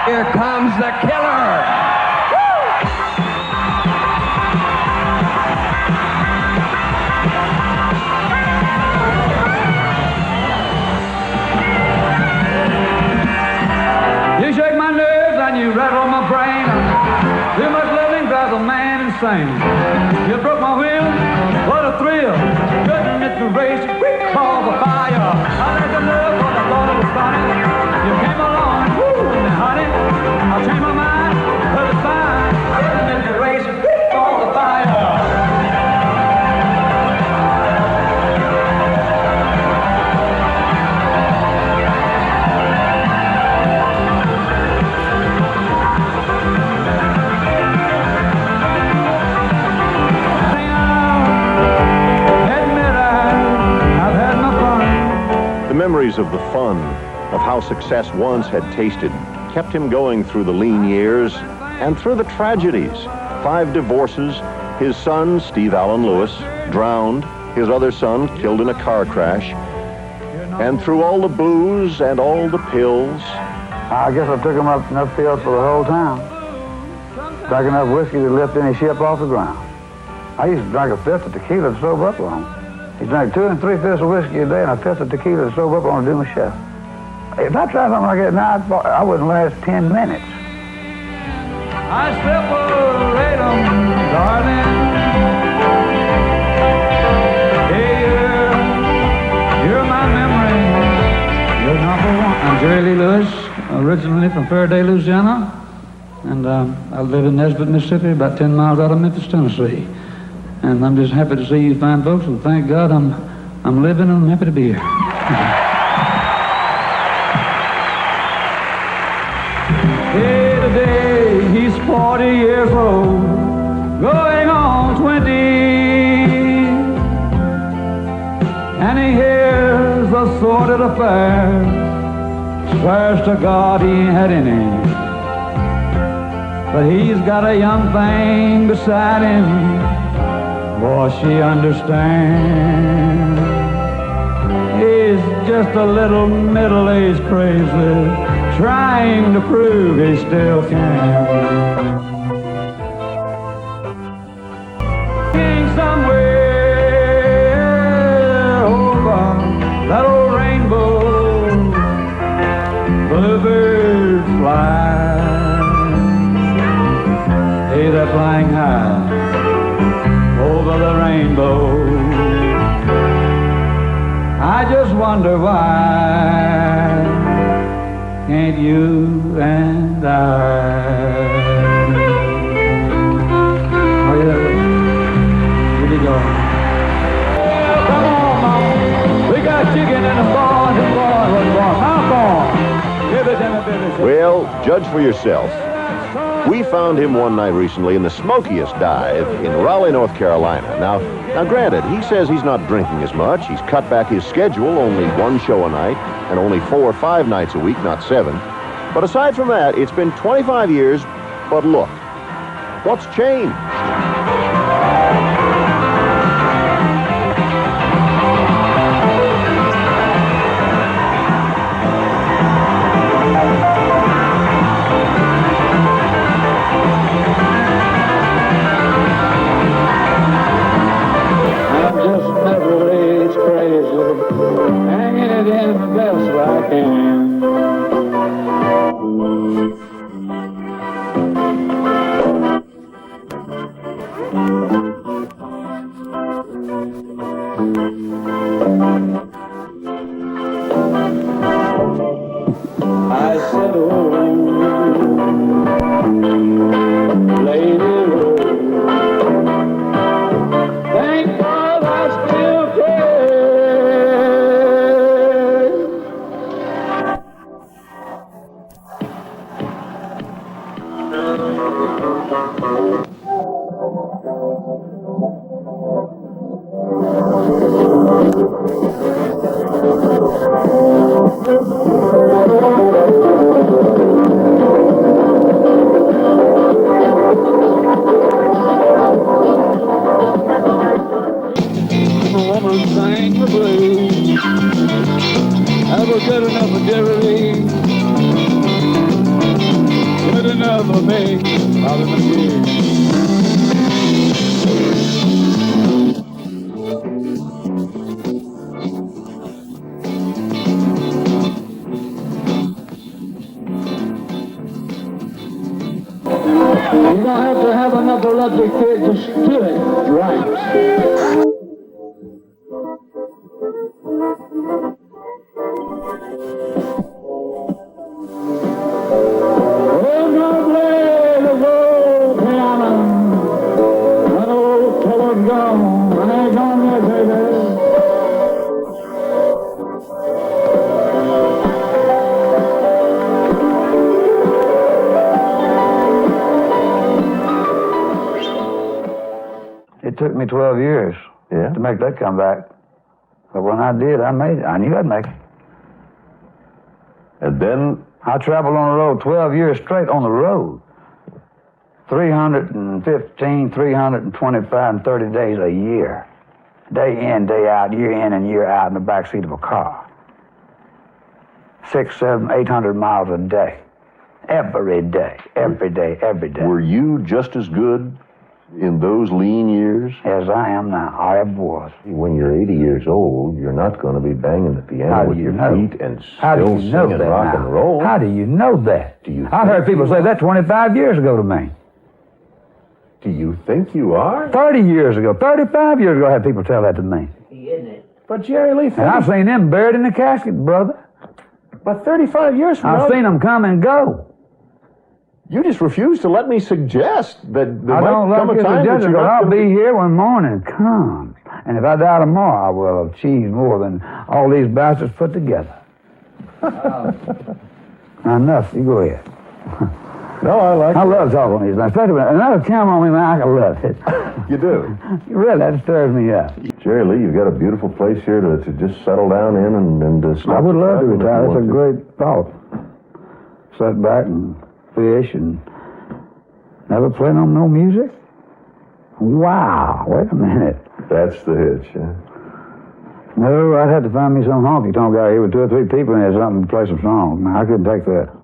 Here comes the killer. You shake my nerves and you rattle my brain. Too much loving drives a man insane. You broke my will, what a thrill. Couldn't it the race, quick call the fire. I let the love, but I thought it was funny. You came along, woo, now honey, I changed my mind, but it's fine. Couldn't it the race, quick call the fire. Memories of the fun, of how success once had tasted, kept him going through the lean years and through the tragedies. 5 divorces, his son, Steve Allen Lewis, drowned, his other son killed in a car crash, and through all the booze and all the pills. I guess I took him up enough pills for the whole town. Drank enough whiskey to lift any ship off the ground. I used to drink a fifth of tequila to sober up on him. He drank 2 and 3 fifths of whiskey a day and a fifth of tequila to sober up on a doom chef. If I tried something like that now, I wouldn't last 10 minutes. I separate them, darling. Hey, you're my memory. You're number one. I'm Jerry Lee Lewis, originally from Faraday, Louisiana. And I live in Nesbitt, Mississippi, about 10 miles out of Memphis, Tennessee. And I'm just happy to see you fine folks, and thank God I'm living and I'm happy to be here. Hey, today he's 40 years old, going on 20. And he hears a sordid affair, swears to God he ain't had any. But he's got a young thing beside him. Boy, she understands. He's just a little middle-aged crazy, trying to prove he still can. Somewhere over that old rainbow, bluebirds fly. Hey, they're flying high over the rainbow. I just wonder why can't you and I? Oh yeah, here you go. Come on, Mama. We got chicken in the barn. The barn was born. My barn. Give it to me, baby. Well, judge for yourself. We found him one night recently in the smokiest dive in Raleigh, North Carolina. Now, granted, he says he's not drinking as much. He's cut back his schedule, only 1 show a night, and only 4 or 5 nights a week, not 7. But aside from that, it's been 25 years, but look, what's changed? Hanging it in the best I can. never make Bobby McGee. You don't have to have an epileptic fit to steal it right. Oh, no play the old piano. That old fella's gone. I ain't gone yet, baby. It took me 12 years to make that comeback. But when I did, I made it. I knew I'd make it. And then I traveled on the road 12 years straight on the road. 315, 325, and 30 days a year. Day in, day out, year in and year out in the back seat of a car. 600, 700, 800 miles a day. Every day, every day, every day. were you just as good in those lean years? As I am now, I was. When you're 80 years old, you're not going to be banging the piano with your feet and still singing rock and roll. How do you know that? I heard people say that 25 years ago to me. Do you think you are? 30 years ago, 35 years ago, I had people tell that to me. But Jerry Lee, And I've seen them buried in the casket, brother. but 35 years from now, I've seen them come and go. you just refuse to let me suggest that there I might don't come like a it time that you're not I'll gonna be here one morning. Come. And if I die tomorrow, I will have achieved more than all these bastards put together. Enough. You go ahead. No, I like I love talking these things. Especially when another camera on me, man, I love it. You do. Really, that stirs me up. Jerry Lee, you've got a beautiful place here to just settle down in and I would love to retire. That's a great thought. Sit back and fish and never play no music? Wow, wait a minute. That's the hitch, huh? No, I'd have to find me some honky-tonk out here with 2 or 3 people in there, something to play some songs. Man, I couldn't take that.